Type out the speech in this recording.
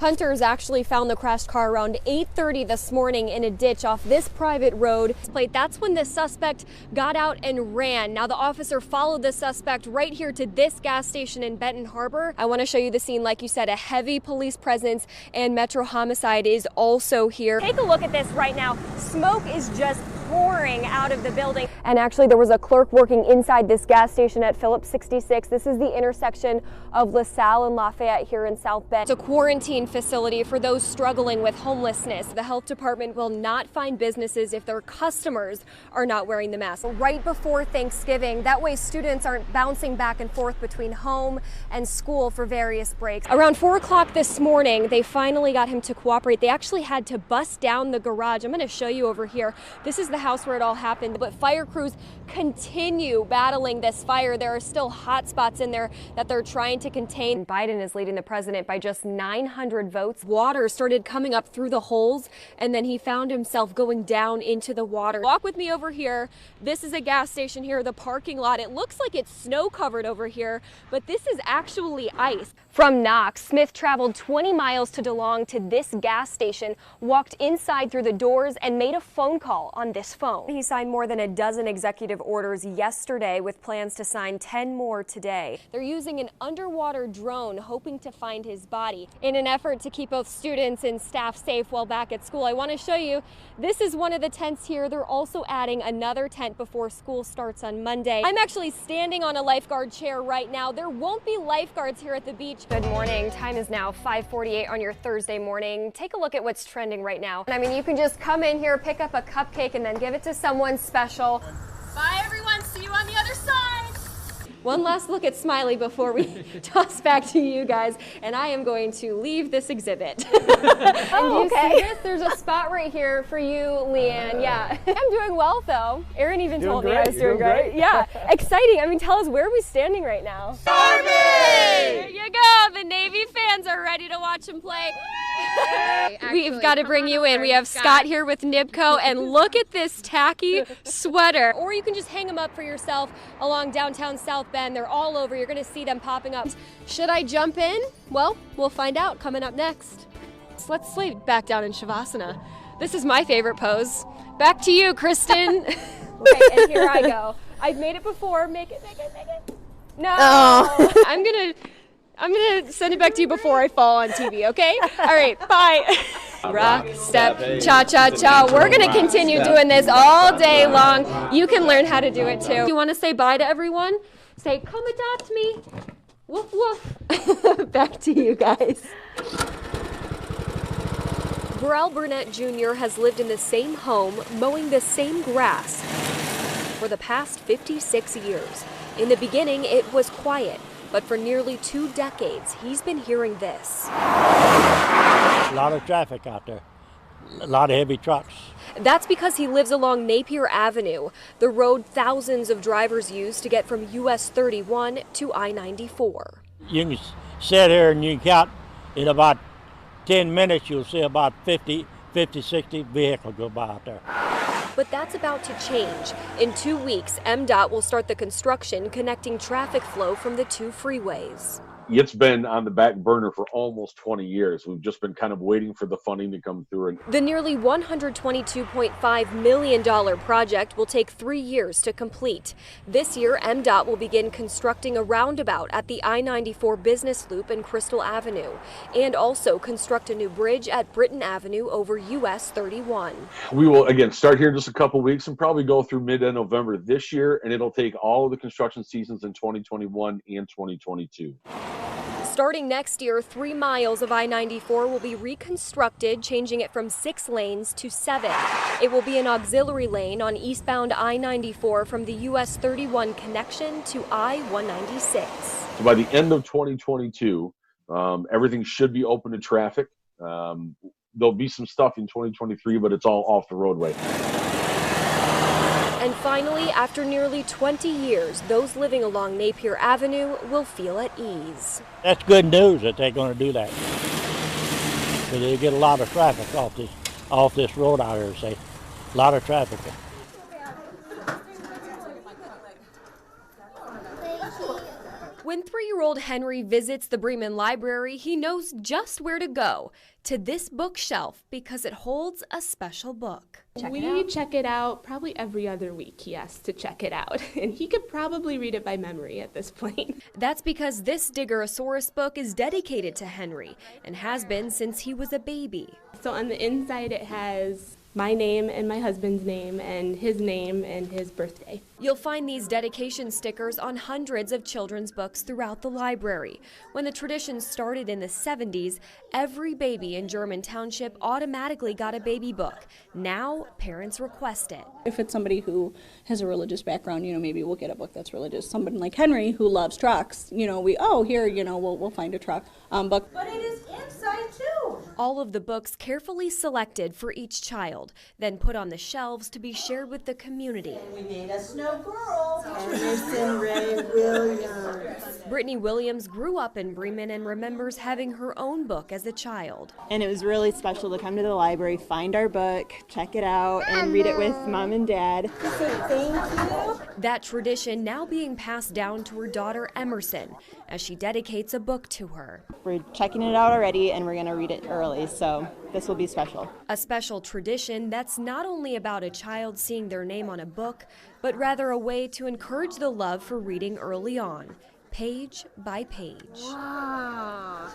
Hunters actually found the crashed car around 8:30 this morning in a ditch off this private road. That's when the suspect got out and ran. Now the officer followed the suspect right here to this gas station in Benton Harbor. I want to show you the scene. Like you said, a heavy police presence, and Metro Homicide is also here. Take a look at this right now. Smoke is just pouring out of the building. And actually there was a clerk working inside this gas station at Phillips 66. This is the intersection of LaSalle and Lafayette here in South Bend. It's a quarantine facility for those struggling with homelessness. The health department will not fine businesses if their customers are not wearing the mask. Right before Thanksgiving, that way students aren't bouncing back and forth between home and school for various breaks. Around 4 o'clock this morning, they finally got him to cooperate. They actually had to bust down the garage. I'm going to show you over here. This is the house where it all happened, but fire crews continue battling this fire. There are still hot spots in there that they're trying to contain. Biden is leading the president by just 900 votes. Water started coming up through the holes, and then he found himself going down into the water. Walk with me over here. This is a gas station here, the parking lot. It looks like it's snow covered over here, but this is actually ice. From Knox, Smith traveled 20 miles to DeLong to this gas station, walked inside through the doors, and made a phone call on this phone. He signed more than a dozen executive orders yesterday with plans to sign 10 more today. They're using an underwater drone hoping to find his body. In an effort to keep both students and staff safe while back at school, I want to show you, this is one of the tents here. They're also adding another tent before school starts on Monday. I'm actually standing on a lifeguard chair right now. There won't be lifeguards here at the beach. Good morning. Time is now 5:48 on your Thursday morning. Take a look at what's trending right now. I mean, you can just come in here, pick up a cupcake, and then give it to someone special. Bye, everyone. See you on the other side. One last look at Smiley before we toss back to you guys, and I am going to leave this exhibit. Oh, okay. See this? There's a spot right here for you, Leanne. Yeah. I'm doing well, though. Aaron even told me I was doing great. Yeah. Exciting. I mean, tell us, where are we standing right now? Army! There you go. The Navy fans are ready to watch him play. We've got to bring you in. We have Scott here with Nibco, and look at this tacky sweater. Or you can just hang them up for yourself along downtown South Bend. They're all over. You're going to see them popping up. Should I jump in? Well, we'll find out coming up next. So let's lay back down in Shavasana. This is my favorite pose. Back to you, Kristen. Okay, and here I go. I've made it before. Make it. No. Oh. I'm gonna send it back to you before I fall on TV, okay? All right, bye. Rock, step, cha-cha-cha. We're gonna continue doing this all day long. You can learn how to do it too. You wanna say bye to everyone? Say, come adopt me. Woof, woof. Back to you guys. Burrell Burnett Jr. has lived in the same home, mowing the same grass for the past 56 years. In the beginning, it was quiet. But for nearly 2 decades, he's been hearing this. A lot of traffic out there, a lot of heavy trucks. That's because he lives along Napier Avenue, the road thousands of drivers use to get from US 31 to I-94. You can sit here and you can count in about 10 minutes, you'll see about 50, 60 vehicles go by out there. But that's about to change. In 2 weeks, MDOT will start the construction connecting traffic flow from the 2 freeways. It's been on the back burner for almost 20 years. We've just been kind of waiting for the funding to come through. The nearly $122.5 million project will take 3 years to complete. This year, MDOT will begin constructing a roundabout at the I-94 business loop in Crystal Avenue, and also construct a new bridge at Britton Avenue over US 31. We will, again, start here in just a couple weeks and probably go through mid-November this year, and it'll take all of the construction seasons in 2021 and 2022. Starting next year, 3 miles of I-94 will be reconstructed, changing it from 6 lanes to 7. It will be an auxiliary lane on eastbound I-94 from the US 31 connection to I-196. So by the end of 2022, everything should be open to traffic. There'll be some stuff in 2023, but it's all off the roadway. And finally, after nearly 20 years, those living along Napier Avenue will feel at ease. That's good news that they're going to do that. Because they get a lot of traffic off this road out here, say. A lot of traffic. When 3-year-old Henry visits the Bremen Library, he knows just where to go, to this bookshelf, because it holds a special book. We check it out probably every other week. He has to check it out, and he could probably read it by memory at this point. That's because this Diggerosaurus book is dedicated to Henry and has been since he was a baby. So on the inside it has my name and my husband's name and his birthday. You'll find these dedication stickers on hundreds of children's books throughout the library. When the tradition started in the 70s, every baby in German Township automatically got a baby book. Now, parents request it. If it's somebody who has a religious background, maybe we'll get a book that's religious. Somebody like Henry who loves trucks, we'll find a truck book. But it is inside too. All of the books carefully selected for each child, then put on the shelves to be shared with the community. We made a snow girl. Emerson Ray Williams. Brittany Williams grew up in Bremen and remembers having her own book as a child. And it was really special to come to the library, find our book, check it out, and read it with Mom and Dad. Thank you. That tradition now being passed down to her daughter Emerson as she dedicates a book to her. We're checking it out already, and we're going to read it early, so this will be special. A special tradition that's not only about a child seeing their name on a book, but rather a way to encourage the love for reading early on, page by page. Wow.